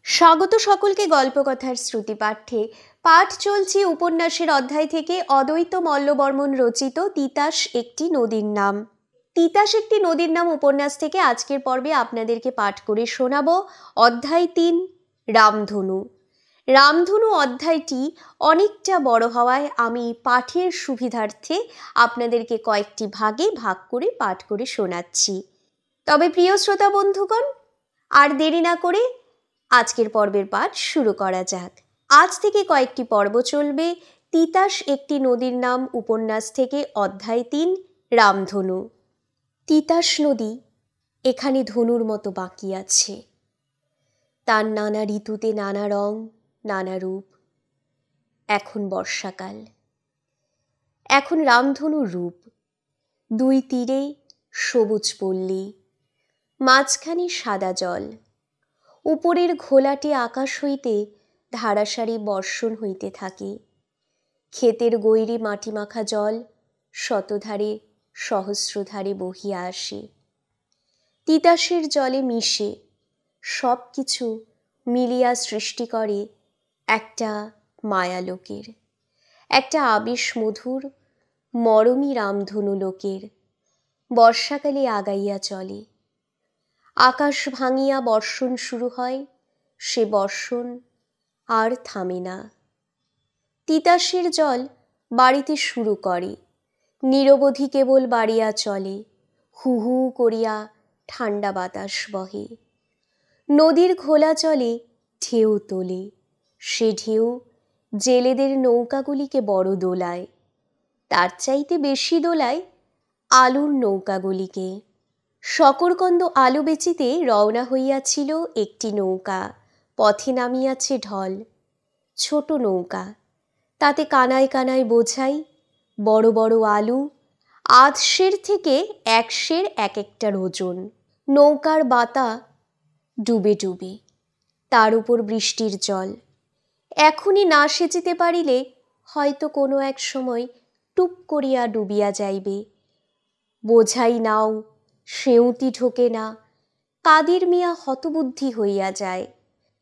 স্বাগত সকলকে গল্পকথার শ্রুতিপাঠ্যে। পাঠ চলছে উপন্যাসের অধ্যায় থেকে অদ্বৈত মল্লবর্মণ রচিত তিতাস একটি নদীর নাম। তিতাস একটি নদীর নাম উপন্যাস থেকে আজকের পর্বে আপনাদেরকে পাঠ করে শোনাব অধ্যায় ৩, রামধনু। রামধনু অধ্যায়টি অনেকটা বড় হওয়ায় আমি পাঠের সুবিধার্থে আপনাদেরকে কয়েকটি ভাগে ভাগ করে পাঠ করে শোনাচ্ছি। তবে প্রিয় শ্রোতা বন্ধুগণ, আর দেরি না করে আজকের পর্বের পাঠ শুরু করা যাক। আজ থেকে কয়েকটি পর্ব চলবে তিতাস একটি নদীর নাম উপন্যাস থেকে অধ্যায় ৩, রামধনু। তিতাস নদী এখানে ধনুর মতো বাঁকি আছে, তার নানা ঋতুতে নানা রং, নানা রূপ। এখন বর্ষাকাল, এখন রামধনুর রূপ। দুই তীরে সবুজ পল্লী, মাঝখানে সাদা জল। উপরের ঘোলাটে আকাশ হইতে ধারাসারি বর্ষণ হইতে থাকে। ক্ষেতের গৈরে মাটি মাখা জল শতধারে সহস্রধারে বহিয়া আসে। তিতাসের জলে মিশে সব কিছু মিলিয়া সৃষ্টি করে একটা মায়ালোকের, একটা আবেশ মধুর মরমী রামধনু লোকের। বর্ষাকালে আগাইয়া চলে, আকাশ ভাঙিয়া বর্ষণ শুরু হয়, সে বর্ষণ আর থামে না। তিতাসের জল বাড়িতে শুরু করে, নিরবধি কেবল বাড়িয়া চলে। হু হু করিয়া ঠান্ডা বাতাস বহে, নদীর ঘোলা চলে ঢেউ তোলে। সে ঢেউ জেলেদের নৌকাগুলিকে বড় দোলায়, তার চাইতে বেশি দোলায় আলুর নৌকাগুলিকে। शकरकंद आलू बेचिते रওনা হইয়াছিল একটি নৌকা। পথে নামিয়াছে ঢল। ছোট নৌকা, তাতে কানায় কানায় বোঝাই বড় বড় আলু, আধ সের থেকে এক সের এক একটার ওজন। নৌকার বাতা ডুবে ডুবে, তার উপর বৃষ্টির জল। এখনই না সেচিতে পারিলে হয়তো কোনো এক সময় টুপ করিয়া ডুবিয়া যাইবে। বোঝাই নাও সেউতি ঢোকে না, কাদের মিয়া হতবুদ্ধি হইয়া যায়।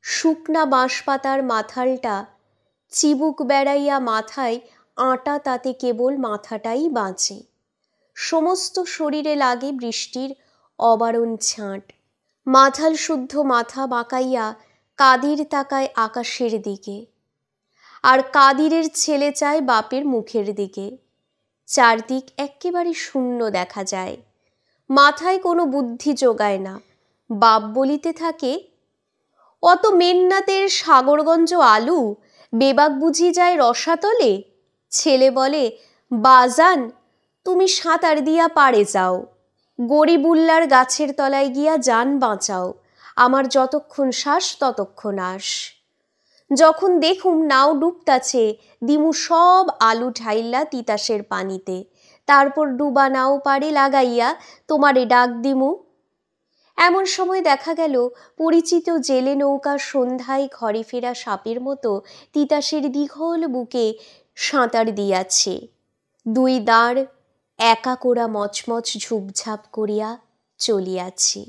শুকনা বাঁশপাতার মাথালটা চিবুক বেড়াইয়া মাথায় আটা, তাতে কেবল মাথাটাই বাঁচে। সমস্ত শরীরে লাগে বৃষ্টির অবারণ ছাঁট। মাথাল শুদ্ধ মাথা বাঁকাইয়া কাদির তাকায় আকাশের দিকে, আর কাদিরের ছেলে চায় বাপের মুখের দিকে। চারদিক একেবারে শূন্য দেখা যায়, মাথায় কোনো বুদ্ধি জোগায় না। বাপ বলিতে থাকে, অত মেন্নাতের সাগরগঞ্জ আলু বেবাক বুঝি যায় রসাতলে। ছেলে বলে, বাজান তুমি সাঁতার দিয়া পাড়ে যাও, গরিবুল্লার গাছের তলায় গিয়া জান বাঁচাও, আমার যতক্ষণ শ্বাস ততক্ষণ আস। যখন দেখুম নাও ডুবতাছে, দিমু সব আলু ঢাইল্লা তিতাসের পানিতে, তারপর ডুবা নাও পাড়ে লাগাইয়া তোমারে ডাক দিমু। এমন সময় দেখা গেল পরিচিত জেলে নৌকা সন্ধ্যায় ঘরে ফেরা সাপের মতো তিতাসের দীঘল বুকে সাঁতার দিয়াছে। দুই দাঁড় একা কোরা মচমচ ঝুপঝাপ করিয়া চলিয়াছে।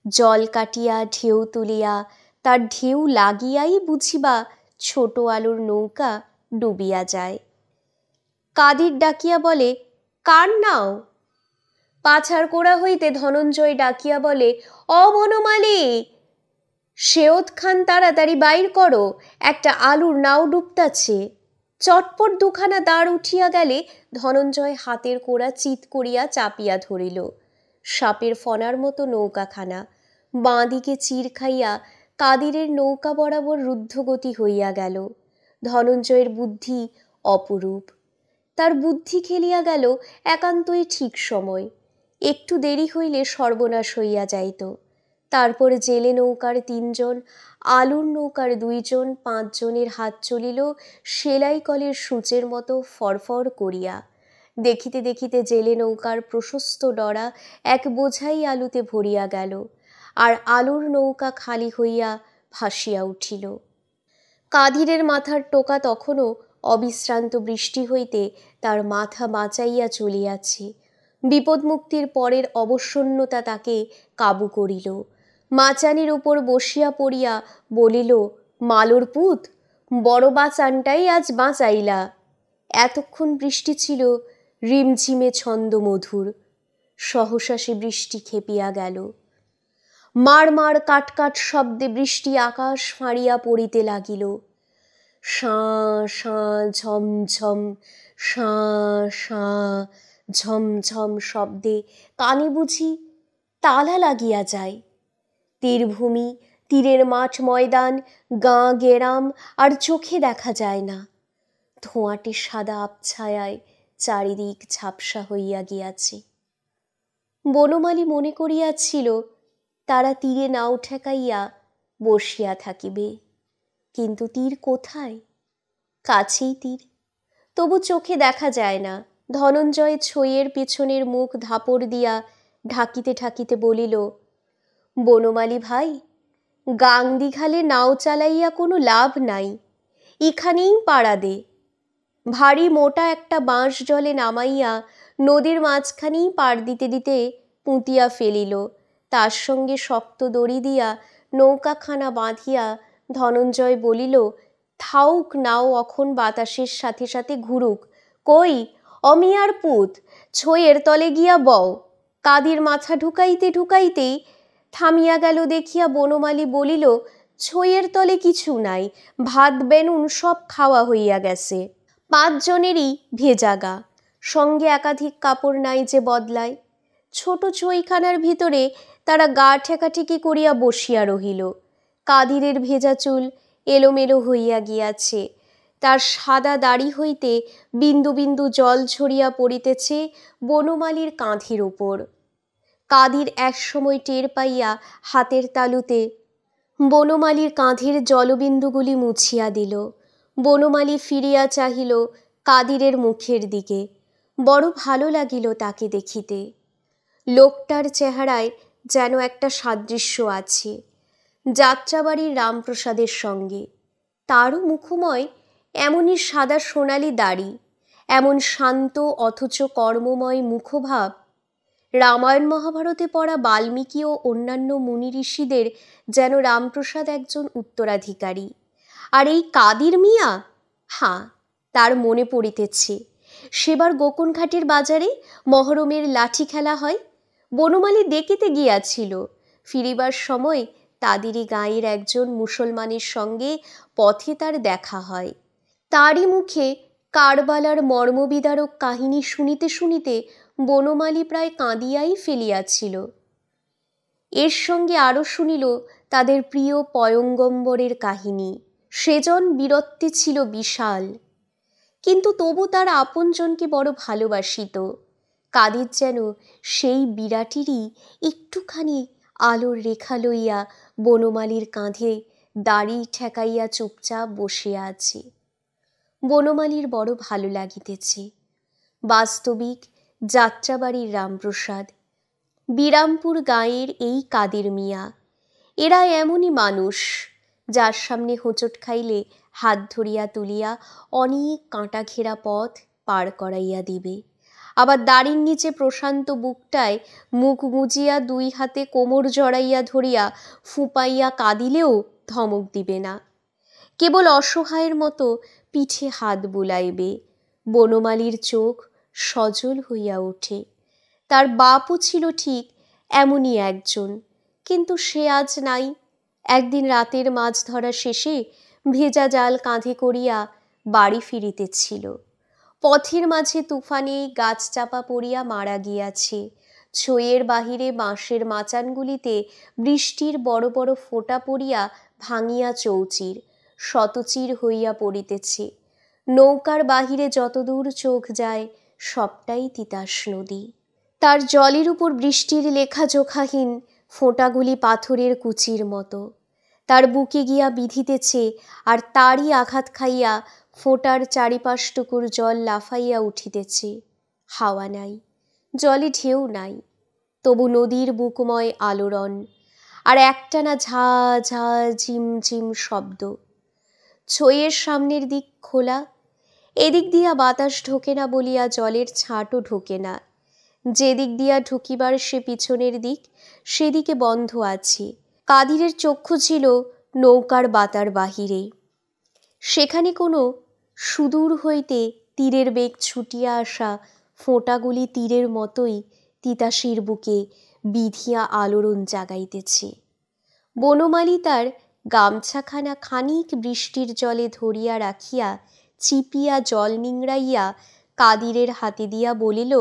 জল কাটিয়া ঢেউ তুলিয়া তার ঢেউ লাগিয়াই বুঝিবা ছোট আলুর নৌকা ডুবিয়া যায়। কাদির ডাকিয়া বলে, কার নাও? পাছার কোড়া হইতে ধনঞ্জয় ডাকিয়া বলে, অবনমালী, সেওত খান তাড়াতাড়ি বাইর করো, একটা আলুর নাও ডুবতাছে। চটপট দুখানা দাঁড় উঠিয়া গেলে ধনঞ্জয় হাতের কোড়া চিত করিয়া চাপিয়া ধরিল। সাপের ফনার মতো নৌকাখানা বাঁ দিকে চির খাইয়া কাদিরের নৌকা বরাবর রুদ্ধগতি হইয়া গেল। ধনঞ্জয়ের বুদ্ধি অপরূপ, তার বুদ্ধি খেলিয়া গেল একান্তই ঠিক সময়। একটু দেরি হইলে সর্বনাশ হইয়া যাইত। তারপর জেলে নৌকার ৩ জন, আলুর নৌকার ২ জন, ৫ জনের হাত চলিল সেলাই কলের সূচের মতো ফরফর করিয়া। দেখিতে দেখিতে জেলে নৌকার প্রশস্ত ডরা এক বোঝাই আলুতে ভরিয়া গেল, আর আলুর নৌকা খালি হইয়া ভাসিয়া উঠিল। কাদিরের মাথার টোকা তখনও অবিশ্রান্ত বৃষ্টি হইতে তার মাথা বাঁচাইয়া চলিয়াছে। বিপদমুক্তির পরের অবসন্নতা তাকে কাবু করিল। মাচানের উপর বসিয়া পড়িয়া বলিল, মালোর পুত, বড় বাঁচানটাই আজ বাঁচাইলা। এতক্ষণ বৃষ্টি ছিল রিমঝিমে ছন্দমধুর। সহসা সে বৃষ্টি খেপিয়া গেল। মার মার কাট কাট শব্দে বৃষ্টি আকাশ ফাঁড়িয়া পড়িতে লাগিল। শাঁ শাঁ ঝমঝম, শাঁ শাঁ ঝমঝম শব্দে কানে বুঝি তালা লাগিয়া যায়। তীরভূমি, তীরের মাঠ ময়দান, গাঁ গেরাম আর চোখে দেখা যায় না। ধোঁয়াটে সাদা আবছায়ায় চারিদিক ঝাপসা হইয়া গিয়াছে। বনমালী মনে করিয়াছিল তারা তীরে নাও ঠেকাইয়া বসিয়া থাকিবে, কিন্তু তীর কোথায়? কাছেই তীর, তবু চোখে দেখা যায় না। ধনঞ্জয় ছইয়ের পেছনের মুখ ধাপড় দিয়া ঢাকিতে ঢাকিতে বলিল, বনমালী ভাই, গাংদি খালে নাও চালাইয়া কোনো লাভ নাই, এখানেই পাড়া দে। ভারী মোটা একটা বাঁশ জলে নামাইয়া নদীর মাঝখানেই পাড় দিতে দিতে পুঁতিয়া ফেলিল। তার সঙ্গে শক্ত দড়ি দিয়া নৌকাখানা বাঁধিয়া ধনঞ্জয় বলিল, থাউক নাও অখন বাতাসের সাথে সাথে ঘুরুক। কই অমিয়ার পুত, ছইয়ের তলে গিয়া বও। কাদির মাথা ঢুকাইতে ঢুকাইতেই থামিয়া গেল দেখিয়া বনমালী বলিল, ছইয়ের তলে কিছু নাই, ভাত বেনুন সব খাওয়া হইয়া গেছে। 5 জনেরই ভেজা গা, সঙ্গে একাধিক কাপড় নাই যে বদলায়। ছোট ছইখানার ভিতরে তারা গা ঠেকাঠেকি করিয়া বসিয়া রহিল। কাদিরের ভেজা চুল এলোমেলো হইয়া গিয়াছে, তার সাদা দাড়ি হইতে বিন্দু বিন্দু জল ঝরিয়া পড়িতেছে বনমালীর কাঁধের উপর। কাদির এক সময় টের পাইয়া হাতের তালুতে বনমালীর কাঁধের জলবিন্দুগুলি মুছিয়া দিল। বনমালী ফিরিয়া চাহিল কাদিরের মুখের দিকে। বড় ভালো লাগিল তাকে দেখিতে। লোকটার চেহারায় যেন একটা সাদৃশ্য আছে যাত্রাবাড়ির রামপ্রসাদের সঙ্গে। তারও মুখময় এমনই সাদা সোনালি দাড়ি, এমন শান্ত অথচ কর্মময় মুখভাব। রামায়ণ মহাভারতে পড়া বাল্মীকি ও অন্যান্য মুনি ঋষিদের যেন রামপ্রসাদ একজন উত্তরাধিকারী। আর এই কাদির মিয়া, হ্যাঁ, তার মনে পড়িতেছে সেবার গোকনঘাটের বাজারে মহরমের লাঠি খেলা হয়। বনমালী দেখিতে গিয়াছিল। ফিরিবার সময় তাদেরই গাঁয়ের একজন মুসলমানের সঙ্গে পথে তার দেখা হয়। তারই মুখে কারবালার মর্মবিদারক কাহিনী শুনিতে শুনিতে বনমালী প্রায় কাঁদিয়াই ফেলিয়াছিল। এর সঙ্গে আরও শুনিল তাদের প্রিয় পয়ঙ্গম্বরের কাহিনী। সেজন বীরত্বে ছিল বিশাল, কিন্তু তবু তার আপনজনকে বড় ভালোবাসিত। কাদির যেন সেই বিরাটিরই একটুখানি আলোর রেখা লইয়া বনমালীর কাঁধে দাড়ি ঠেকাইয়া চুপচাপ বসিয়া আছে। বনমালীর বড় ভালো লাগিতেছে। বাস্তবিক যাত্রাবাড়ির রামপ্রসাদ, বিরামপুর গাঁয়ের এই কাদির মিয়া, এরা এমনই মানুষ যার সামনে হোঁচট খাইলে হাত ধরিয়া তুলিয়া অনেক কাঁটা ঘেরা পথ পার করাইয়া দিবে, আবার দাড়ির নিচে প্রশান্ত বুকটায় মুখ গুজিয়া 2 হাতে কোমর জড়াইয়া ধরিয়া ফুপাইয়া কাঁদিলেও ধমক দিবে না, কেবল অসহায়ের মতো পিঠে হাত বুলাইবে। বনমালীর চোখ সজল হইয়া ওঠে। তার বাপও ছিল ঠিক এমনই একজন, কিন্তু সে আজ নাই। একদিন রাতের মাছ ধরা শেষে ভেজা জাল কাঁধে করিয়া বাড়ি ফিরিতেছিল। পথের মাঝে তুফানে গাছ চাপা পড়িয়া মারা গিয়াছে। ছইয়ের বাহিরে বাঁশের মাচানগুলিতে বৃষ্টির বড় বড় ফোঁটা পড়িয়া ভাঙিয়া চৌচির শতচির হইয়া পড়িতেছে। নৌকার বাহিরে যতদূর চোখ যায় সবটাই তিতাস নদী। তার জলের উপর বৃষ্টির লেখাজোখাহীন ফোঁটাগুলি পাথরের কুচির মতো তার বুকে গিয়া বিঁধিতেছে, আর তারই আঘাত খাইয়া ফোঁটার চারিপাশটুকুর জল লাফাইয়া উঠিতেছে। হাওয়া নাই, জলে ঢেউ নাই, তবু নদীর বুকময় আলোড়ন, আর একটানা ঝা ঝা ঝিম ঝিম শব্দ। ছইয়ের সামনের দিক খোলা, এদিক দিয়া বাতাস ঢোকে না বলিয়া জলের ছাঁটও ঢোকে না। যেদিক দিয়া ঢুকিবার সে পিছনের দিক, সেদিকে বন্ধ আছে। কাদিরের চক্ষু ছিল নৌকার বাতার বাহিরে। সেখানে কোনো সুদূর হইতে তীরের বেগ ছুটিয়া আসা ফোঁটাগুলি তীরের মতোই তিতাসের বুকে বিধিয়া আলোড়ন জাগাইতেছে। বনমালী তার গামছাখানা খানিক বৃষ্টির জলে ধরিয়া রাখিয়া চিপিয়া জল নিংড়াইয়া কাদিরের হাতে দিয়া বলিল,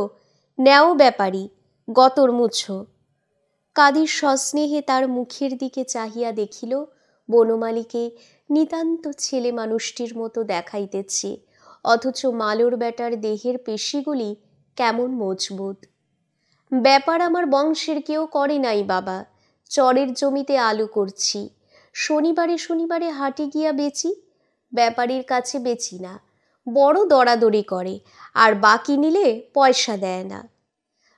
নেও ব্যাপারী, গতর মুছো। কাদির সস্নেহে তার মুখের দিকে চাহিয়া দেখিল বনমালীকে নিতান্ত ছেলে মানুষটির মতো দেখাইতেছে, অথচ মালোর বেটার দেহের পেশিগুলি কেমন মজবুত। ব্যাপার আমার বংশের কেউ করে নাই বাবা, চরের জমিতে আলু করছি, শনিবারে শনিবারে হাটে গিয়া বেচি, ব্যাপারীর কাছে বেচি না, বড় দরাদরি করে, আর বাকি নিলে পয়সা দেয় না।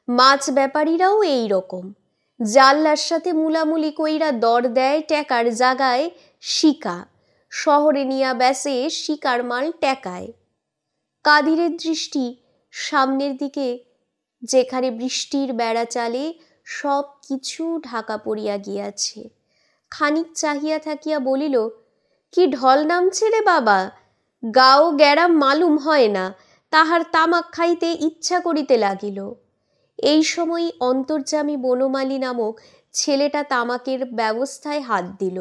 মাছ ব্যাপারীরাও এই রকম, জাল্লার সাথে মুলামুলি কইরা দর দেয় ট্যাকার জাগায় শিকা, শহরে নিয়া বেচে শিকার মাল ট্যাকায়। কাদিরের দৃষ্টি সামনের দিকে, যেখানে বৃষ্টির বেড়া চালে সব কিছু ঢাকা পড়িয়া গিয়াছে। খানিক চাহিয়া থাকিয়া বলিল, কি ঢল নামছে রে বাবা, গাও গ্যারাম মালুম হয় না, তাহার তামাক খাইতে ইচ্ছা করিতে লাগিল। এই সময় অন্তর্যামী বনমালী নামক ছেলেটা তামাকের ব্যবস্থায় হাত দিল।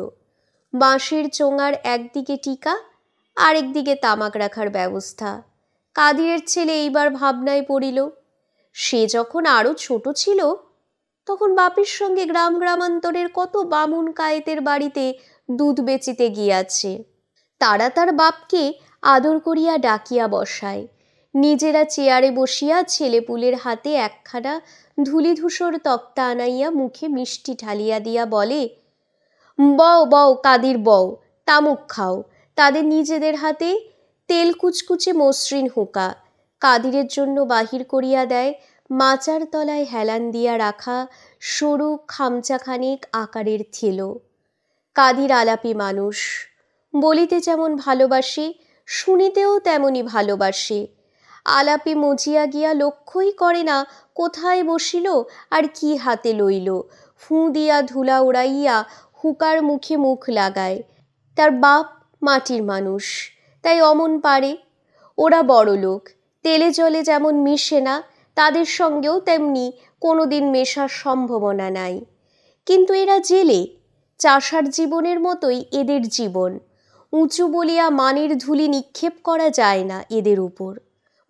বাঁশের চোঙার একদিকে টিকা, আরেকদিকে তামাক রাখার ব্যবস্থা। কাদিরের ছেলে এইবার ভাবনায় পড়িল, সে যখন আরো ছোট ছিল তখন বাপের সঙ্গে গ্রাম গ্রামান্তরের কত বামুন কায়েতের বাড়িতে দুধ বেচিতে গিয়াছে। তারা তার বাপকে আদর করিয়া ডাকিয়া বসায়, নিজেরা চেয়ারে বসিয়া ছেলেপুলের হাতে একখানা ধূলিধূসর তক্তা আনাইয়া মুখে মিষ্টি ঢালিয়া দিয়া বলে, বও বও কাদির বও, তামুক খাও। তাদের নিজেদের হাতে তেল কুচকুচে মসৃণ হুঁকা। কাদিরের জন্য বাহির করিয়া দেয় মাচার তলায় হেলান দিয়া রাখা সরু খামচাখানেক আকারের থেলো। কাদির আলাপি মানুষ, বলিতে যেমন ভালোবাসে শুনিতেও তেমনি ভালোবাসে। আলাপে মজিয়া গিয়া লক্ষ্যই করে না কোথায় বসিল আর কি হাতে লইল, ফুঁ দিয়া ধুলা উড়াইয়া হুকার মুখে মুখ লাগায়। তার বাপ মাটির মানুষ, তাই অমন পারে। ওরা বড় লোক, তেলে জলে যেমন মিশে না, তাদের সঙ্গেও তেমনি কোনোদিন মেশার সম্ভাবনা নাই। কিন্তু এরা জেলে, চাষার জীবনের মতোই এদের জীবন। উঁচু বলিয়া মানের ধুলি নিক্ষেপ করা যায় না এদের উপর,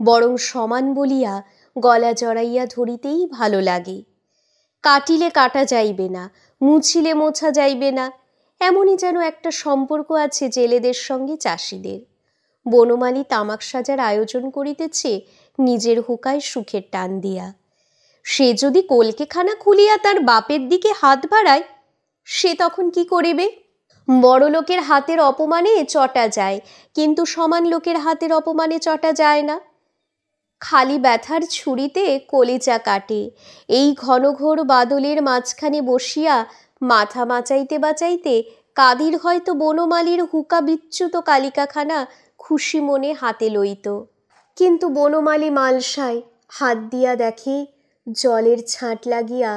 বরং সমান বলিয়া গলা জড়াইয়া ধরিতেই ভালো লাগে। কাটিলে কাটা যাইবে না, মুছিলে মোছা যাইবে না, এমনই যেন একটা সম্পর্ক আছে জেলেদের সঙ্গে চাষিদের। বনমালী তামাক সাজার আয়োজন করিতেছে নিজের হুকায় সুখের টান দিয়া। সে যদি কলকেখানা খুলিয়া তার বাপের দিকে হাত বাড়ায়, সে তখন কি করিবে? বড় লোকের হাতের অপমানে চটা যায়, কিন্তু সমান লোকের হাতের অপমানে চটা যায় না। খালি ব্যথার ছুরিতে কলিজা কাটে। এই ঘনঘোর বাদলের মাঝখানে বসিয়া মাথা মাচাইতে বাঁচাইতে কাদির হয়তো বনমালীর হুকা বিচ্যুত কালিকাখানা খুশি মনে হাতে লইত। কিন্তু বনমালী মালসায় হাত দিয়া দেখে জলের ছাঁট লাগিয়া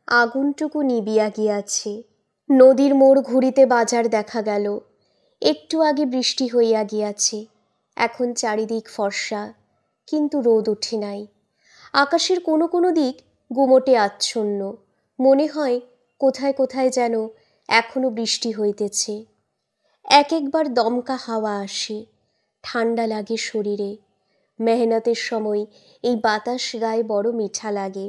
আগুনটুকু নিবিয়া গিয়াছে। নদীর মোড় ঘুরিতে বাজার দেখা গেল। একটু আগে বৃষ্টি হইয়া গিয়াছে, এখন চারিদিক ফর্সা, কিন্তু রোদ ওঠে নাই। আকাশের কোনো কোনো দিক গুমোটে আচ্ছন্ন, মনে হয় কোথায় কোথায় যেন এখনো বৃষ্টি হইতেছে। এক একবার দমকা হাওয়া আসে, ঠান্ডা লাগে শরীরে। মেহনতের সময় এই বাতাস গায়ে বড় মিঠা লাগে।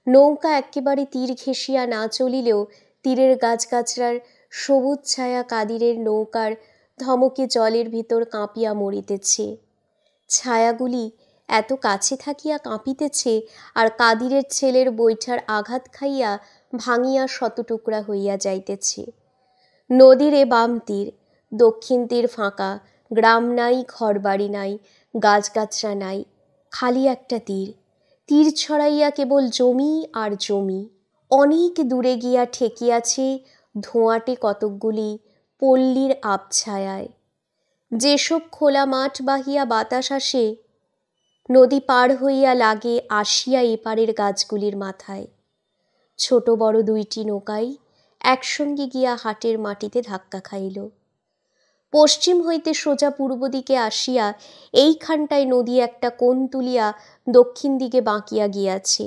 নৌকা একেবারে তীর ঘেঁষিয়া না চলিলেও তীরের গাছগাছড়ার সবুজ ছায়া কাদিরের নৌকার ধমকে জলের ভিতর কাঁপিয়া মরিতেছে। ছায়াগুলি এত কাছে থাকিয়া কাঁপিতেছে, আর কাদিরের ছেলের বৈঠার আঘাত খাইয়া ভাঙিয়া শতটুকরা হইয়া যাইতেছে। নদীর এ বাম তীর, দক্ষিণ তীর ফাঁকা, গ্রাম নাই, ঘরবাড়ি নাই, গাছগাছরা নাই, খালি একটা তীর। তীর ছড়াইয়া কেবল জমি আর জমি। অনেক দূরে গিয়া ঠেকিয়াছে ধোঁয়াটে কতকগুলি পল্লীর আবছায়ায়। যেসব খোলা মাঠ বাহিয়া বাতাস আসে, নদী পার হইয়া লাগে আসিয়া এপারের গাছগুলির মাথায়। ছোট বড় দুইটি নৌকাই একসঙ্গে গিয়া হাটের মাটিতে ধাক্কা খাইল। পশ্চিম হইতে সোজা পূর্ব দিকে আসিয়া এইখানটায় নদী একটা কোণ তুলিয়া দক্ষিণ দিকে বাঁকিয়া গিয়াছে।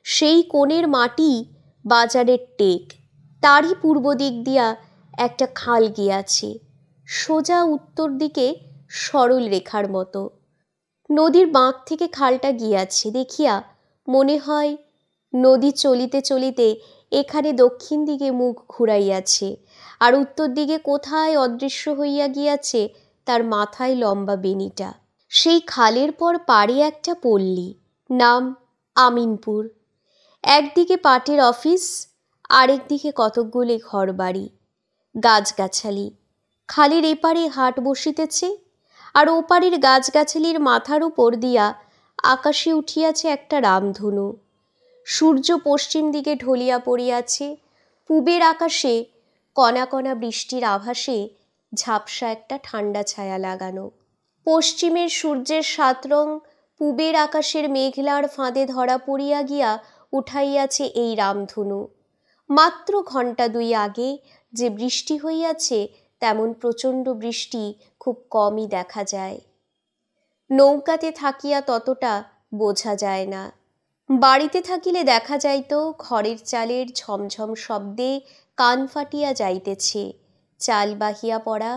সেই কোণের মাটি বাজারের টেক, তারই পূর্ব দিক দিয়া একটা খাল গিয়াছে, সোজা উত্তর দিকে সরল রেখার মতো। নদীর বাঁক থেকে খালটা গিয়াছে দেখিয়া মনে হয় নদী চলিতে চলিতে এখানে দক্ষিণ দিকে মুখ ঘুরাইয়াছে, আর উত্তর দিকে কোথায় অদৃশ্য হইয়া গিয়াছে তার মাথায় লম্বা বেনিটা। সেই খালের পর পাড়ে একটা পল্লী, নাম আমিনপুর। একদিকে পাটের অফিস, আরেকদিকে কতকগুলি ঘর বাড়ি, গাছগাছালি। খালের এপারে হাট বসিতেছে, আর ওপারের গাছগাছালির মাথার উপর দিয়া আকাশে উঠিয়াছে একটা রামধনু। সূর্য পশ্চিম দিকে ঢলিয়া পড়িয়াছে, পূবের আকাশে কণা কণা বৃষ্টির আভাসে ঝাপসা একটা ঠান্ডা ছায়া লাগানো। পশ্চিমের সূর্যের সাত রং পূবের আকাশের মেঘলার ফাঁদে ধরা পড়িয়া গিয়া উঠাইয়াছে এই রামধনু। মাত্র ঘণ্টা দুই আগে যে বৃষ্টি হইয়াছে তেমন প্রচণ্ড বৃষ্টি খুব কমই দেখা যায়। নৌকাতে থাকিয়া ততটা বোঝা যায় না। বাড়িতে থাকিলে দেখা যাইত ঘরের চালের ঝমঝম শব্দে কান ফাটিয়া যাইতেছে। চাল বাহিয়া পড়া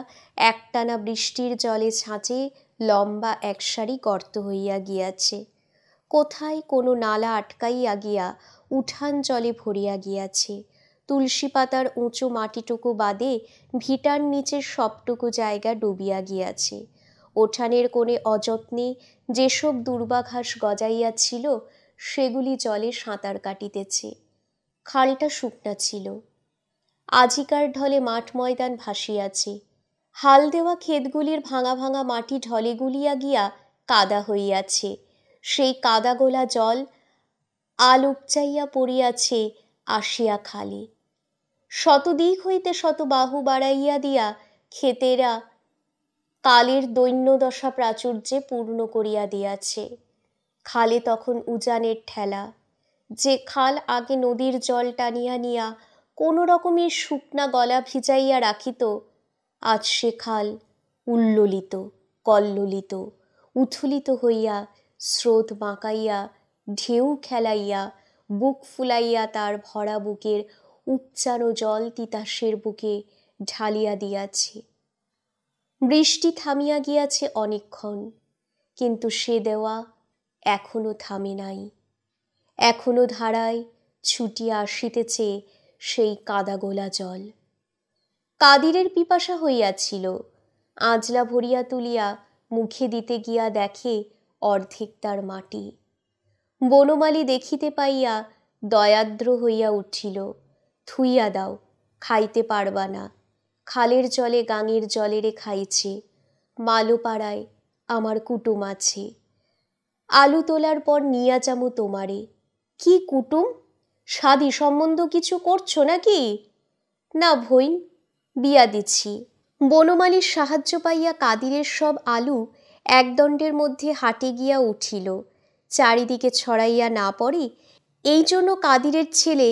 একটানা বৃষ্টির জলে ছাঁচে লম্বা এক সারি গর্ত হইয়া গিয়াছে। কোথায় কোনো নালা আটকাইয়া গিয়া উঠান জলে ভরিয়া গিয়াছে। তুলসী পাতার উঁচু মাটিটুকু বাদে ভিটার নিচের সবটুকু জায়গা ডুবিয়া গিয়াছে। উঠানের কোণে অযত্নে যেসব দুর্বা ঘাস গজাইয়াছিল সেগুলি জলে সাঁতার কাটিতেছে। খালটা শুকনা ছিল। আজিকার ঢলে মাঠ ময়দান ভাসিয়াছে। হাল দেওয়া ক্ষেতগুলির ভাঙা ভাঙা মাটি ঢলে গুলিয়া গিয়া কাদা হইয়াছে। সেই কাদা গোলা জল আল উপচাইয়া পড়িয়াছে আসিয়া খালে। শতদিক হইতে শত বাহু বাড়াইয়া দিয়া ক্ষেতেরা কালের দৈন্যদশা প্রাচুর্যে পূর্ণ করিয়া দিয়াছে। খালে তখন উজানের ঠেলা। যে খাল আগে নদীর জল টানিয়া নিয়া কোনো রকমের শুকনা গলা ভিজাইয়া রাখিত, আজ সে খাল উল্ললিত, কল্লোলিত, উথুলিত হইয়া স্রোত বাঁকাইয়া ঢেউ খেলাইয়া বুক ফুলাইয়া তার ভরা বুকের উপচানো জল তিতাসের বুকে ঢালিয়া দিয়াছে। বৃষ্টি থামিয়া গিয়াছে অনেকক্ষণ, কিন্তু সে দেওয়া এখনো থামে নাই। এখনো ধারায় ছুটিয়া আসিতেছে সেই কাদা গোলা জল। কাদিরের পিপাসা হইয়াছিল। আঁজলা ভরিয়া তুলিয়া মুখে দিতে গিয়া দেখে অর্ধেক তার মাটি। বনমালী দেখিতে পাইয়া দয়াদ্র হইয়া উঠিল। থুইয়া দাও, খাইতে পারবা না। খালের জলে গাঙের জলেরে খাইছে। মালোপাড়ায় আমার কুটুম আছে। আলু তোলার পর নিয়া যামু তোমারে। কি কুটুম? সাধি সম্বন্ধ কিছু করছো নাকি? না ভইন, বিয়া দিচ্ছি। বনমালীর সাহায্য পাইয়া কাদিরের সব আলু একদণ্ডের মধ্যে হাটে গিয়া উঠিল। চারিদিকে ছড়াইয়া না পড়ে এই জন্য কাদিরের ছেলে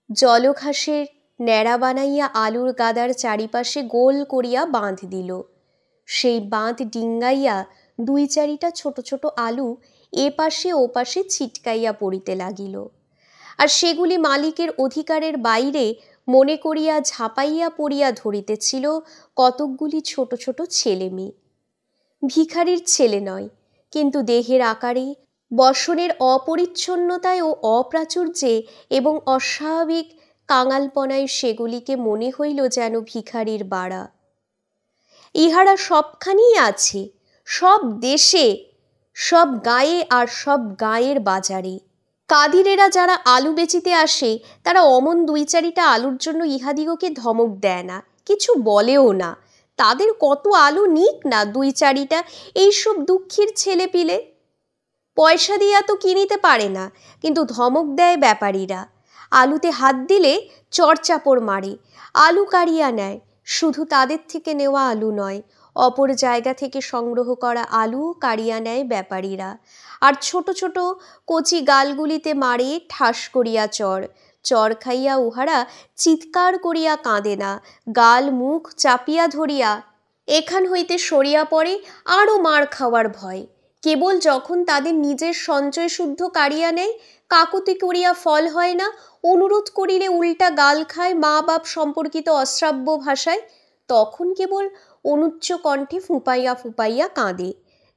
জলঘাসের ন্যাড়া বানাইয়া আলুর গাদার চারিপাশে গোল করিয়া বাঁধ দিল। সেই বাঁধ ডিঙ্গাইয়া দুই চারিটা ছোট ছোট আলু এ পাশে ও পাশে ছিটকাইয়া পড়িতে লাগিল। আর সেগুলি মালিকের অধিকারের বাইরে মনে করিয়া ঝাঁপাইয়া পড়িয়া ধরিতেছিল কতকগুলি ছোট ছোট ছেলে মেয়ে। ভিখারির ছেলে নয়, কিন্তু দেহের আকারে, বসনের অপরিচ্ছন্নতায় ও অপ্রাচুর্যে এবং অস্বাভাবিক কাঙালপনায় সেগুলিকে মনে হইল যেন ভিখারির বাড়া। ইহারা সবখানেই আছে, সব দেশে, সব গায়ে আর সব গায়ের বাজারে। কাদিরেরা যারা আলু বেচিতে আসে তারা অমন দুই চারিটা আলুর জন্য ইহাদিগকে ধমক দেয় না, কিছু বলেও না। তাদের কত আলু নিক না দুই চারিটা এইসব দুঃখীর ছেলে পিলে। পয়সা দিয়া তো কিনিতে পারে না, কিন্তু ধমক দেয় ব্যাপারীরা। আলুতে হাত দিলে চড়চাপড় মারে, আলু কাড়িয়া নেয়। শুধু তাদের থেকে নেওয়া আলু নয়, অপর জায়গা থেকে সংগ্রহ করা আলুও কাড়িয়া নেয় ব্যাপারীরা। আর ছোট ছোট কচি গালগুলিতে মারে ঠাস করিয়া চড়। চর খাইয়া উহারা চিৎকার করিয়া কাঁদে না, গাল মুখ চাপিয়া ধরিয়া এখান হইতে সরিয়া পড়ে আরও মার খাওয়ার ভয়। কেবল যখন তাদের নিজের সঞ্চয় শুদ্ধ কাড়িয়া নেয়, কাকুতি করিয়া ফল হয় না, অনুরোধ করিলে উল্টা গাল খায় মা বাপ সম্পর্কিত অশ্রাব্য ভাষায়, তখন কেবল অনুচ্চ কণ্ঠে ফুপাইয়া ফুপাইয়া কাঁদে।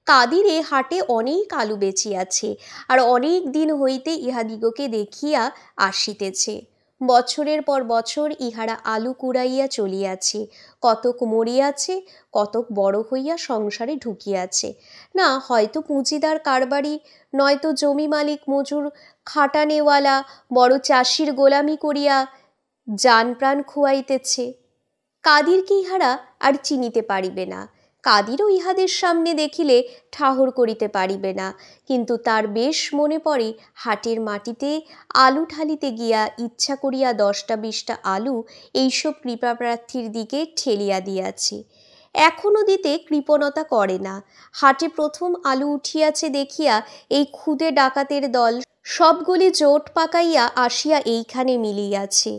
কাদিরে হাটে অনেক আলু বেচিয়াছে, আর অনেক দিন হইতে ইহাদিগকে দেখিয়া আসিতেছে। বছরের পর বছর ইহারা আলু কুড়াইয়া চলিয়াছে, কতক মরিয়াছে, কতক বড় হইয়া সংসারে ঢুকিয়াছে। না হয়তো পুঁজিদার কারবারি, নয়তো জমি মালিক মজুর খাটানেওয়ালা বড় চাষির গোলামি করিয়া জান প্রাণ খুয়াইতেছে। কাদিরকে ইহারা আর চিনিতে পারিবে না, কাদিরও ইহাদের সামনে দেখিলে ঠাহর করিতে পারিবে না। কিন্তু তার বেশ মনে পড়ে হাটের মাটিতে আলু ঢালিতে গিয়া ইচ্ছা করিয়া 10টা-20টা আলু এইসব কৃপাপ্রার্থীর দিকে ঠেলিয়া দিয়াছে। এখনও দিতে কৃপণতা করে না। হাটে প্রথম আলু উঠিয়াছে দেখিয়া এই ক্ষুদে ডাকাতের দল সবগুলি জোট পাকাইয়া আসিয়া এইখানে মিলিয়াছে।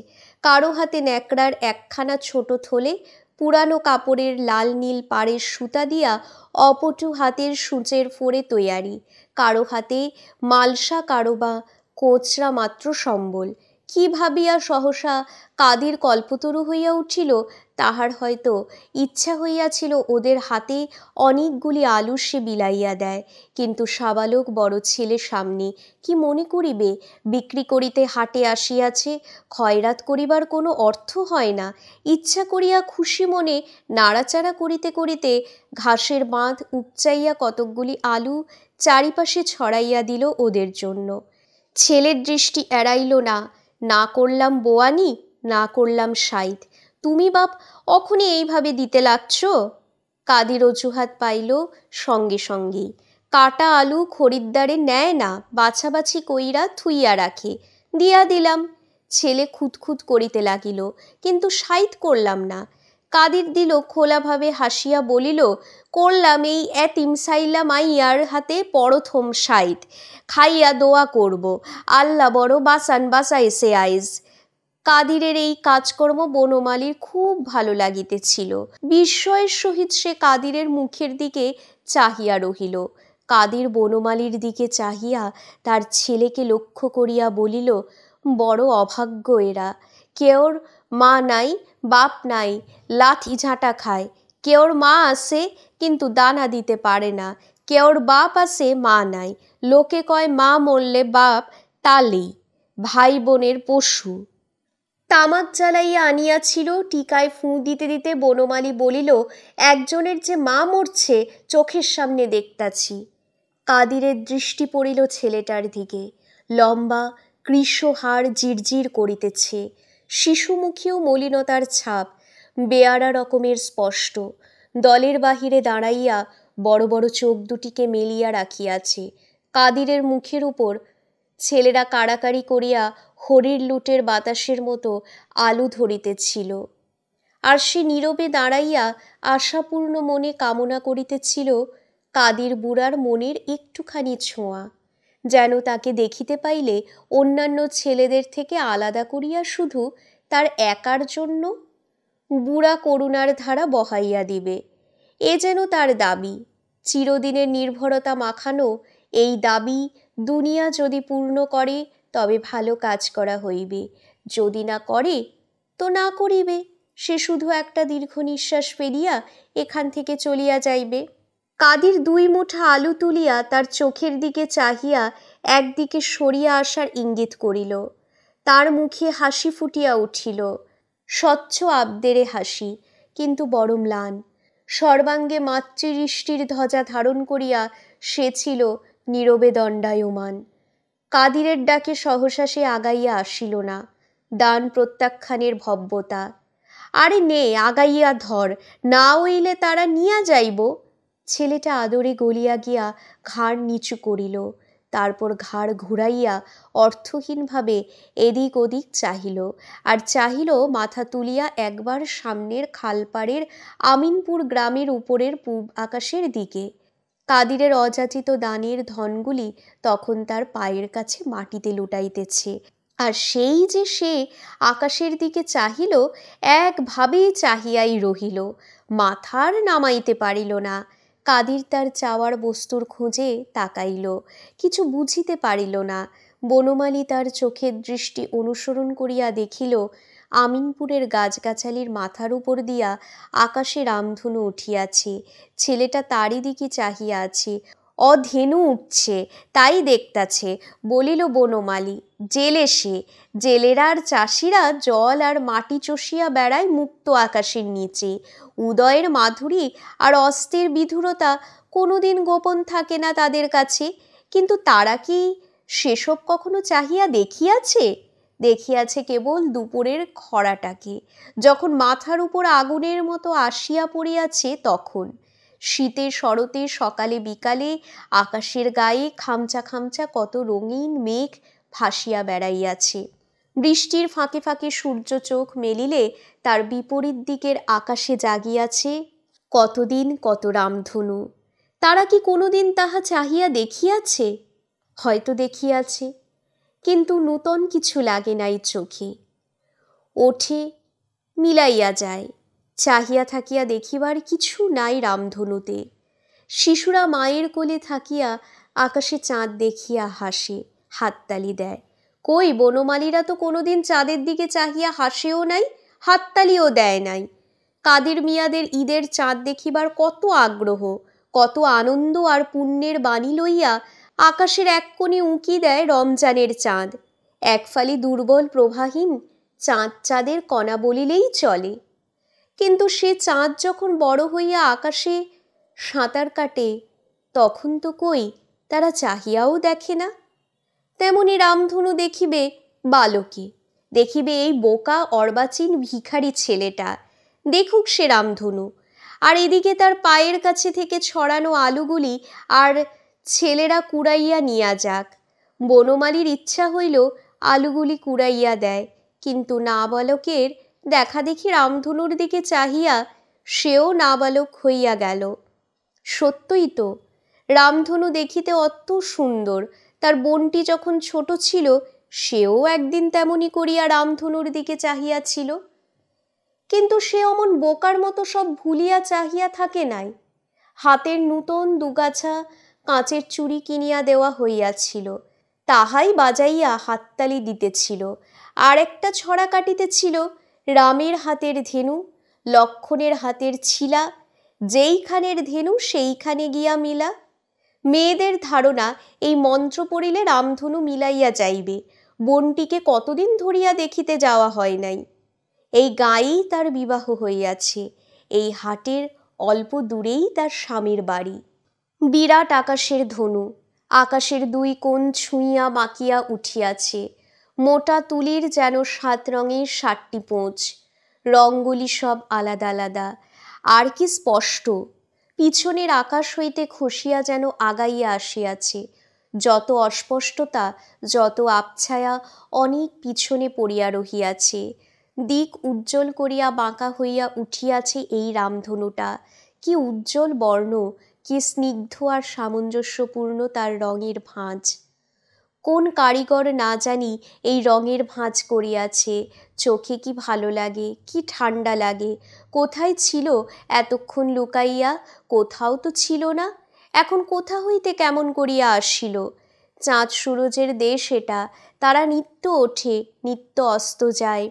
কারো হাতে ন্যাকড়ার একখানা ছোট থলে, পুরানো কাপড়ের লাল নীল পাড়ের সুতা দিয়া অপটু হাতের সূচের ফোড়ে তৈয়ারি, কারো হাতে মালসা, কারো বা কোচরা মাত্র সম্বল। কি ভাবিয়া সহসা কাদির কল্পতরু হইয়া উঠিল, তাহার হয়তো ইচ্ছা হইয়াছিল ওদের হাতে অনেকগুলি আলু সে বিলাইয়া দেয়। কিন্তু সাবালক বড় ছেলে সামনে, কি মনে করিবে? বিক্রি করিতে হাটে আসিয়াছে, খয়রাত করিবার কোনো অর্থ হয় না। ইচ্ছা করিয়া খুশি মনে নাড়াচাড়া করিতে করিতে ঘাসের বাঁধ উপচাইয়া কতকগুলি আলু চারিপাশে ছড়াইয়া দিল ওদের জন্য। ছেলের দৃষ্টি এড়াইল না। না করলাম বোয়ানি, না করলাম সাইদ, তুমি বাপ অখনি এইভাবে দিতে লাগছ? কাদির অজুহাত পাইল সঙ্গে সঙ্গেই। কাটা আলু খরিদ্দারে নেয় না, বাছাবাছি কইরা থুইয়া রাখে, দিয়া দিলাম। ছেলে খুঁতখুত করিতে লাগিল, কিন্তু সাইদ করলাম না। কাদির দিল খোলাভাবে হাসিয়া বলিল, করলাম এই এতিমসাইলা মাইয়ার হাতে পরথম সাইদ, খাইয়া দোয়া করব, আল্লাহ বড় বাসান বাসাইছে আইজ। কাদিরের এই কাজকর্ম বনমালীর খুব ভালো লাগিতেছিল। বিস্ময়ের সহিত সে কাদিরের মুখের দিকে চাহিয়া রহিল। কাদির বনমালীর দিকে চাহিয়া তার ছেলেকে লক্ষ্য করিয়া বলিল, বড় অভাগ্য এরা। কেওর মা নাই, বাপ নাই, লাঠি ঝাঁটা খায়। কেওর মা আছে কিন্তু দানা দিতে পারে না, কেওর বাপ আছে মা নাই, লোকে কয় মা মরলে বাপ তালেই, ভাই বোনের পশু। তামাক জ্বালাইয়া আনিয়াছিল, টিকায় ফুঁ দিতে দিতে বনমালী বলিল, একজনের যে মা মরছে চোখের সামনে দেখতাছি। কাদিরের দৃষ্টি পড়িল ছেলেটার দিকে। লম্বা কৃশ হাড় জিরজির করিতেছে, শিশুমুখীও মলিনতার ছাপ বেয়ারা রকমের স্পষ্ট। দলের বাহিরে দাঁড়াইয়া বড় বড় চোখ দুটিকে মেলিয়া রাখিয়াছে। কাদিরের মুখের উপর ছেলেরা কাড়াকাড়ি করিয়া হরির লুটের বাতাসের মতো আলু ধরিতেছিল, আর সে নীরবে দাঁড়াইয়া আশাপূর্ণ মনে কামনা করিতেছিল কাদির বুড়ার মনের একটুখানি ছোঁয়া, যেন তাকে দেখিতে পাইলে অন্যান্য ছেলেদের থেকে আলাদা করিয়া শুধু তার একার জন্য বুড়া করুণার ধারা বহাইয়া দিবে। এ যেন তার দাবি, চিরদিনের নির্ভরতা মাখানো এই দাবি দুনিয়া যদি পূর্ণ করে তবে ভালো কাজ করা হইবে, যদি না করে তো না করিবে। সে শুধু একটা দীর্ঘ নিঃশ্বাস ফেলিয়া এখান থেকে চলিয়া যাইবে। কাদির 2 মুঠা আলু তুলিয়া তার চোখের দিকে চাহিয়া একদিকে সরিয়া আসার ইঙ্গিত করিল। তার মুখে হাসি ফুটিয়া উঠিল, স্বচ্ছ আবদেরে হাসি, কিন্তু বড় ম্লান। সর্বাঙ্গে মাতৃষ্টির ধ্বজা ধারণ করিয়া সে ছিল নীরবে দণ্ডায়মান। কাদিরের ডাকে সহসা সে আগাইয়া আসিল না। দান প্রত্যাখ্যানের ভব্যতা। আরে নে আগাইয়া ধর, না হইলে তারা নিয়া যাইব। ছেলেটা আদরে গলিয়া গিয়া ঘাড় নিচু করিল, তারপর ঘাড় ঘুরাইয়া অর্থহীনভাবে এদিক ওদিক চাহিল, আর চাহিল মাথা তুলিয়া একবার সামনের খালপাড়ের আমিনপুর গ্রামের উপরের পূব আকাশের দিকে। কাদিরের অযাচিত দানের ধনগুলি তখন তার পায়ের কাছে মাটিতে লুটাইতেছে, আর সেই যে সে আকাশের দিকে চাহিল, একভাবেই চাহিয়াই রহিল, মাথার নামাইতে পারিল না। কাদির তার চাওয়ার বস্তুর খোঁজে তাকাইল, কিছু বুঝিতে পারিল না। বনমালী তার চোখের দৃষ্টি অনুসরণ করিয়া দেখিল, আমিনপুরের গাছগাছালির মাথার উপর দিয়া আকাশে রামধনু উঠিয়াছে। ছেলেটা তারই দিকে চাহিয়া আছে, অধেনু উঠছে তাই দেখতাছে। বলিল বনমালী, জেলে সে, জেলেরা আর চাষিরা জল আর মাটি চষিয়া বেড়ায় মুক্ত আকাশের নিচে। উদয়ের মাধুরী আর অস্তের বিধুরতা কোনোদিন গোপন থাকে না তাদের কাছে। কিন্তু তারা কি সেসব কখনো চাহিয়া দেখিয়াছে? দেখিয়াছে কেবল দুপুরের খরাটাকে, যখন মাথার উপর আগুনের মতো আসিয়া পড়িয়াছে। তখন শীতে শরতে সকালে বিকালে আকাশের গায়ে খামচা খামচা কত রঙিন মেঘ ভাসিয়া বেড়াইয়াছে। বৃষ্টির ফাঁকে ফাঁকে সূর্য চোখ মেলিলে তার বিপরীত দিকের আকাশে জাগিয়াছে কতদিন কত রামধনু। তারা কি কোনোদিন তাহা চাহিয়া দেখিয়াছে? হয়তো দেখিয়াছে, কিন্তু নূতন কিছু লাগে নাই চোখে। ওঠে, মিলাইয়া যায়, চাহিয়া থাকিয়া দেখিবার কিছু নাই রামধনুতে। শিশুরা মায়ের কোলে থাকিয়া আকাশে চাঁদ দেখিয়া হাসে, হাততালি দেয়। কই, বনমালীরা তো কোনোদিন চাঁদের দিকে চাহিয়া হাসেও নাই, হাততালিও দেয় নাই। কাদের মিয়াদের ঈদের চাঁদ দেখিবার কত আগ্রহ, কত আনন্দ আর পুণ্যের বাণী লইয়া আকাশের এক কোণে উঁকি দেয় রমজানের চাঁদ। একফালি দুর্বল প্রভাহীন চাঁদ চাঁদের কণা বলিলেই চলে। কিন্তু সে চাঁদ যখন বড় হইয়া আকাশে সাঁতার কাটে, তখন তো কই তারা চাহিয়াও দেখে না। তেমনি রামধনু দেখিবে বালকে, দেখিবে এই বোকা অর্বাচীন ভিখারি ছেলেটা, দেখুক সে রামধনু। আর এদিকে তার পায়ের কাছে থেকে ছড়ানো আলুগুলি আর ছেলেরা কুড়াইয়া নিয়া যাক। বনমালীর ইচ্ছা হইল আলুগুলি কুড়াইয়া দেয়, কিন্তু নাবালকের দেখা দেখি রামধনুর দিকে চাহিয়া সেও নাবালক হইয়া গেল। সত্যই তো, রামধনু দেখিতে অত সুন্দর। তার বোনটি যখন ছোট ছিল, সেও একদিন তেমনি করিয়া রামধনুর দিকে চাহিয়াছিল। কিন্তু সে অমন বোকার মতো সব ভুলিয়া চাহিয়া থাকে নাই। হাতের নূতন দুগাছা কাঁচের চুড়ি কিনিয়া দেওয়া হইয়াছিল, তাহাই বাজাইয়া হাততালি দিতেছিল। আর একটা ছড়া কাটিতেছিল, রামের হাতের ধেনু, লক্ষণের হাতের ছিলা, যেইখানের ধেনু সেইখানে গিয়া মিলা। মেয়েদের ধারণা এই মন্ত্র পড়িলে রামধনু মিলাইয়া যাইবে। বোনটিকে কতদিন ধরিয়া দেখিতে যাওয়া হয় নাই। এই গাঁয়েই তার বিবাহ হইয়াছে, এই হাটের অল্প দূরেই তার স্বামীর বাড়ি। বিরাট আকাশের ধনু, আকাশের দুই কোণ ছুঁইয়া বাঁকিয়া উঠিয়াছে। মোটা তুলির যেন 7 রঙের 7টি পোঁচ, রঙগুলি সব আলাদা আলাদা। আর কি স্পষ্ট, পিছনের আকাশ হইতে খসিয়া যেন আগাইয়া আসিয়াছে। যত অস্পষ্টতা, যত আবছায়া অনেক পিছনে পড়িয়া রহিয়াছে। দিক উজ্জ্বল করিয়া বাঁকা হইয়া উঠিয়াছে এই রামধনুটা। কি উজ্জ্বল বর্ণ, কি স্নিগ্ধ আর সামঞ্জস্যপূর্ণ তার রঙের ভাঁজ। কোন কারিগর না জানি এই রঙের ভাঁজ করিয়াছে। চোখে কি ভালো লাগে, কি ঠান্ডা লাগে। কোথায় ছিল এতক্ষণ লুকাইয়া? কোথাও তো ছিল না, এখন কোথা হইতে কেমন করিয়া আসিল? চাঁদ সুরজের দেশ এটা, তারা নিত্য ওঠে, নিত্য অস্ত যায়,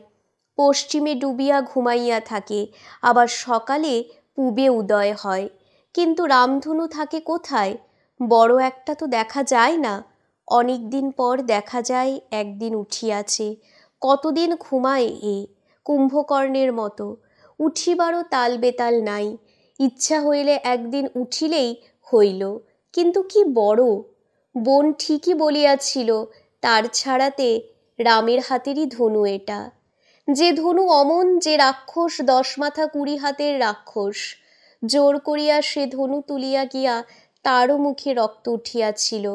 পশ্চিমে ডুবিয়া ঘুমাইয়া থাকে, আবার সকালে পূবে উদয় হয়। কিন্তু রামধনু থাকে কোথায়? বড় একটা তো দেখা যায় না। অনেক দিন পর দেখা যায় একদিন উঠিয়াছে। কতদিন ঘুমায় এ, কুম্ভকর্ণের মতো। উঠিবারও তাল বেতাল নাই। ইচ্ছা হইলে একদিন উঠিলেই হইল। কিন্তু কি বড়! বোন ঠিকই বলিয়াছিল, তার ছাড়াতে রামের হাতেরই ধনু এটা। যে ধনু অমন, যে রাক্ষস 10 মাথা 20 হাতের রাক্ষস। জোর করিয়া সে ধনু তুলিয়া গিয়া তারও মুখে রক্ত উঠিয়াছিল।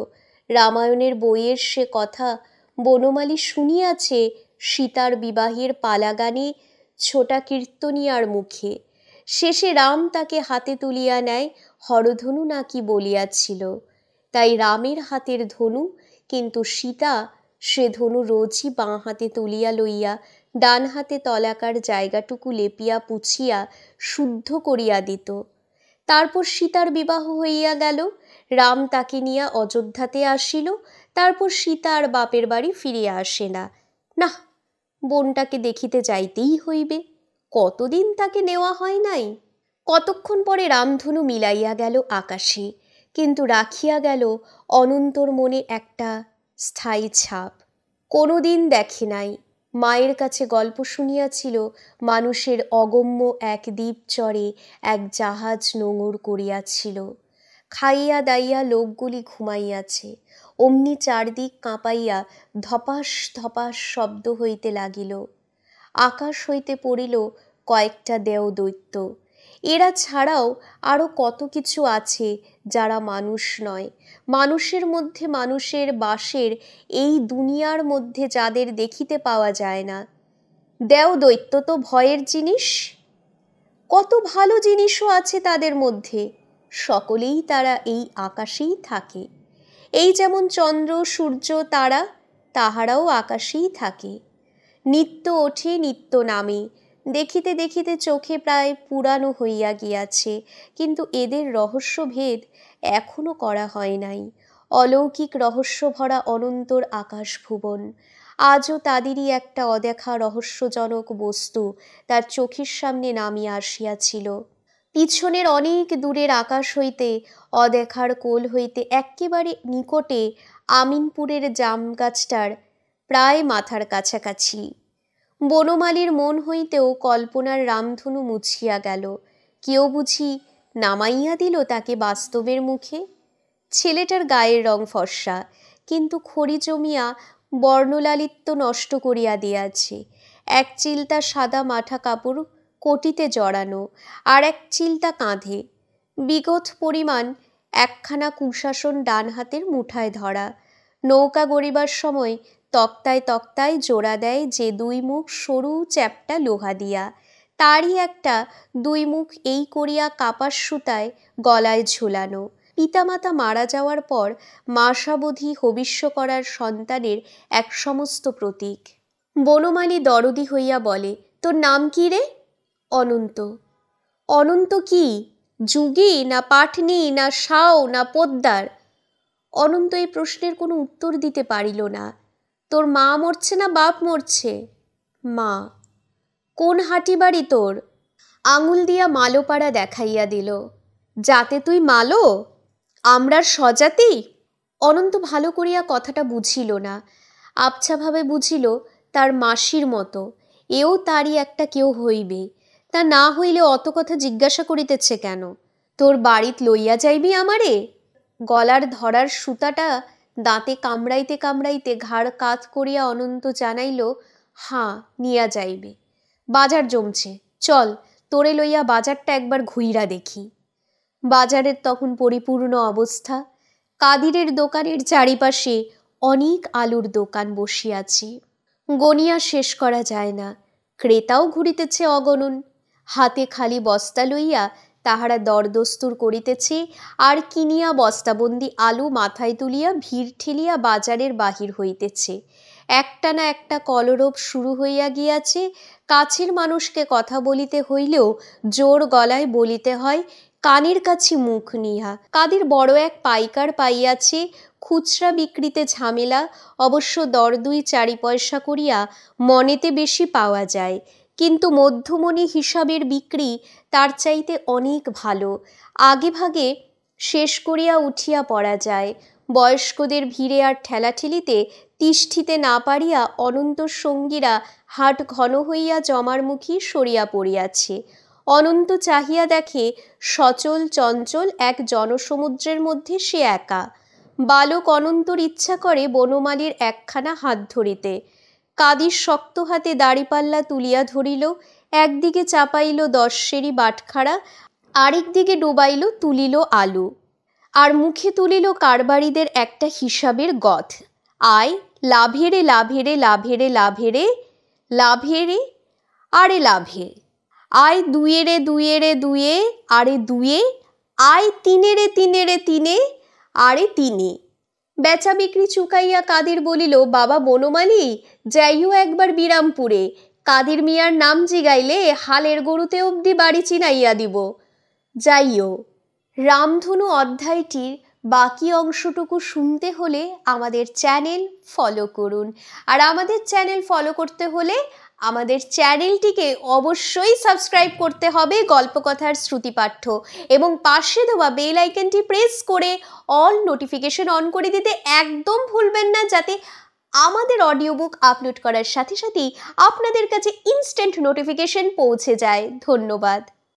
রামায়ণের বইয়ের সে কথা বনমালী শুনিয়াছে সীতার বিবাহের পালাগানে ছোটা কীর্তনিয়ার মুখে। শেষে রাম তাকে হাতে তুলিয়া নেয়, হরধনু নাকি বলিয়াছিল। তাই রামের হাতের ধনু, কিন্তু সীতা সে ধনু রোজই বাঁ হাতে তুলিয়া লইয়া ডান হাতে তলাকার জায়গাটুকু লেপিয়া পুছিয়া শুদ্ধ করিয়া দিত। তারপর সীতার বিবাহ হইয়া গেল। রাম তাকে নিয়া অযোধ্যাতে আসিল। তারপর সীতা আর বাপের বাড়ি ফিরিয়া আসে না। না, বোনটাকে দেখিতে যাইতেই হইবে। কতদিন তাকে নেওয়া হয় নাই। কতক্ষণ পরে রামধনু মিলাইয়া গেল আকাশে, কিন্তু রাখিয়া গেল অনন্তর মনে একটা স্থায়ী ছাপ। কোনোদিন দেখে নাই। মায়ের কাছে গল্প শুনিয়াছিল, মানুষের অগম্য এক দ্বীপ চরে এক জাহাজ নোঙর করিয়াছিল। খাইয়া দাইয়া লোকগুলি ঘুমাইয়াছে। অমনি চারদিক কাঁপাইয়া ধপাস ধপাস শব্দ হইতে লাগিল। আকাশ হইতে পড়িল কয়েকটা দেওদৈত্য। এরা ছাড়াও আরও কত কিছু আছে যারা মানুষ নয়। মানুষের মধ্যে মানুষের বাসের এই দুনিয়ার মধ্যে যাদের দেখিতে পাওয়া যায় না। দেওদৈত্য তো ভয়ের জিনিস। কত ভালো জিনিসও আছে তাদের মধ্যে। সকলেই তারা এই আকাশেই থাকে। এই যেমন চন্দ্র, সূর্য, তারা, তাহারাও আকাশেই থাকে। নিত্য ওঠে, নিত্য নামে। দেখিতে দেখিতে চোখে প্রায় পুরানো হইয়া গিয়াছে, কিন্তু এদের রহস্যভেদ এখনো করা হয় নাই। অলৌকিক রহস্য ভরা অনন্তর আকাশ ভুবন। আজও তাদেরই একটা অদেখা রহস্যজনক বস্তু তার চোখের সামনে নামিয়া আসিয়াছিল। পিছনের অনেক দূরের আকাশ হইতে, অদেখার কোল হইতে এক্কেবারে নিকটে আমিনপুরের জাম গাছটার প্রায় মাথার কাছাকাছি। বনমালীর মন হইতেও কল্পনার রামধনু মুছিয়া গেল। কেউ বুঝি নামাইয়া দিল তাকে বাস্তবের মুখে। ছেলেটার গায়ের রং ফর্সা, কিন্তু খড়ি জমিয়া বর্ণলালিত্য নষ্ট করিয়া দিয়াছে। এক চিলতা সাদা মাঠা কাপড় কটিতে জড়ানো, আর এক চিলতা কাঁধে। বিগত পরিমাণ একখানা কুশাসন ডান হাতের মুঠায় ধরা। নৌকা গড়িবার সময় তক্তায় তক্তায় জোড়া দেয় যে দুই মুখ সরু চ্যাপ্টা লোহা দিয়া, তারই একটা দুই মুখ এই করিয়া কাপাস সুতায় গলায় ঝুলানো। পিতামাতা মারা যাওয়ার পর মাসাবধি হবিষ্য করার সন্তানের এক সমস্ত প্রতীক। বনমালী দরদি হইয়া বলে, তোর নাম কি রে? অনন্ত। অনন্ত কি? যুগী না পাটনি না সাও না পোদ্দার? অনন্ত এই প্রশ্নের কোনো উত্তর দিতে পারিল না। তোর মা মরছে না বাপ মরছে? মা। কোন হাটি বাড়ি তোর? আঙুল দিয়া মালোপাড়া দেখাইয়া দিল। যাতে তুই মালো? আমরার স্বজাতি? অনন্ত ভালো করিয়া কথাটা বুঝিল না। আবছাভাবে বুঝিল তার মাসির মতো এও তারই একটা কেউ হইবে। তা না হইলে অত কথা জিজ্ঞাসা করিতেছে কেন? তোর বাড়িত লইয়া যাইবি আমারে? গলার ধরার সুতাটা দাঁতে কামড়াইতে কামড়াইতে ঘাড় কাত করিয়া অনন্ত জানাইল, হাঁ, নিয়া যাইবে। বাজার জমছে, চল তোরে লইয়া বাজারটা একবার ঘুইরা দেখি। বাজারের তখন পরিপূর্ণ অবস্থা। কাদিরের দোকানের চারিপাশে অনেক আলুর দোকান বসিয়াছে। গনিয়া শেষ করা যায় না। ক্রেতাও ঘুরিতেছে অগণন। হাতে খালি বস্তা লইয়া তাহারা দরদস্তুর করিতেছে, আর কিনিয়া বস্তাবন্দি আলু মাথায় তুলিয়া ভিড় ঠেলিয়া বাজারের বাহির হইতেছে। একটা না একটা কলরব শুরু হইয়া গিয়াছে। কাছের মানুষকে কথা বলিতে হইলেও জোর গলায় বলিতে হয়, কানের কাছে মুখ নিয়া। কাদের বড় এক পাইকার পাইয়াছে। খুচরা বিক্রিতে ঝামেলা, অবশ্য দর 2-4 পয়সা করিয়া মনেতে বেশি পাওয়া যায়, কিন্তু মধ্যমণি হিসাবের বিক্রি তার চাইতে অনেক ভালো। আগে ভাগে শেষ করিয়া উঠিয়া পড়া যায়। বয়স্কদের ভিড়ে আর ঠেলাঠেলিতে তিষ্ঠিতে না পারিয়া অনন্তর সঙ্গীরা হাট ঘন হইয়া জমার মুখী সরিয়া পড়িয়াছে। অনন্ত চাহিয়া দেখে সচল চঞ্চল এক জনসমুদ্রের মধ্যে সে একা। বালক অনন্তর ইচ্ছা করে বনমালীর একখানা হাত ধরিতে। কাদির শক্ত হাতে দাড়িপাল্লা তুলিয়া ধরিল, একদিকে চাপাইল 10 সেরি বাটখারা, আরেক দিকে ডুবাইল তুলিল আলু, আর মুখে তুলিল কারবারিদের একটা হিসাবের গথ। আয় লাভেরে লাভেরে লাভেরে লাভেরে লাভেরে আরে লাভে, আয় দুয়েরে দুয়েরে দুয়ে আরে দুয়ে, আয় তিনেরে তিনেরে তিনে আরে তিনে, বেচা বিক্রি চুকাইয়া কাদির বলিল, বাবা বনমালী, যাইও একবার বিরামপুরে, কাদির মিয়ার নাম জিগাইলে হালের গরুতে অবধি বাড়ি চিনাইয়া দিব। যাইও। রামধনু অধ্যায়টির বাকি অংশটুকু শুনতে হলে আমাদের চ্যানেল ফলো করুন। আর আমাদের চ্যানেল ফলো করতে হলে আমাদের চ্যানেলটিকে অবশ্যই সাবস্ক্রাইব করতে হবে গল্পকথার শ্রুতিপাঠ্য, এবং পাশে দেওয়া বেল আইকনটি প্রেস করে অল নোটিফিকেশন অন করে দিতে একদম ভুলবেন না, যাতে আমাদের অডিও বুক আপলোড করার সাথে সাথেই আপনাদের কাছে ইনস্ট্যান্ট নোটিফিকেশন পৌঁছে যায়। ধন্যবাদ।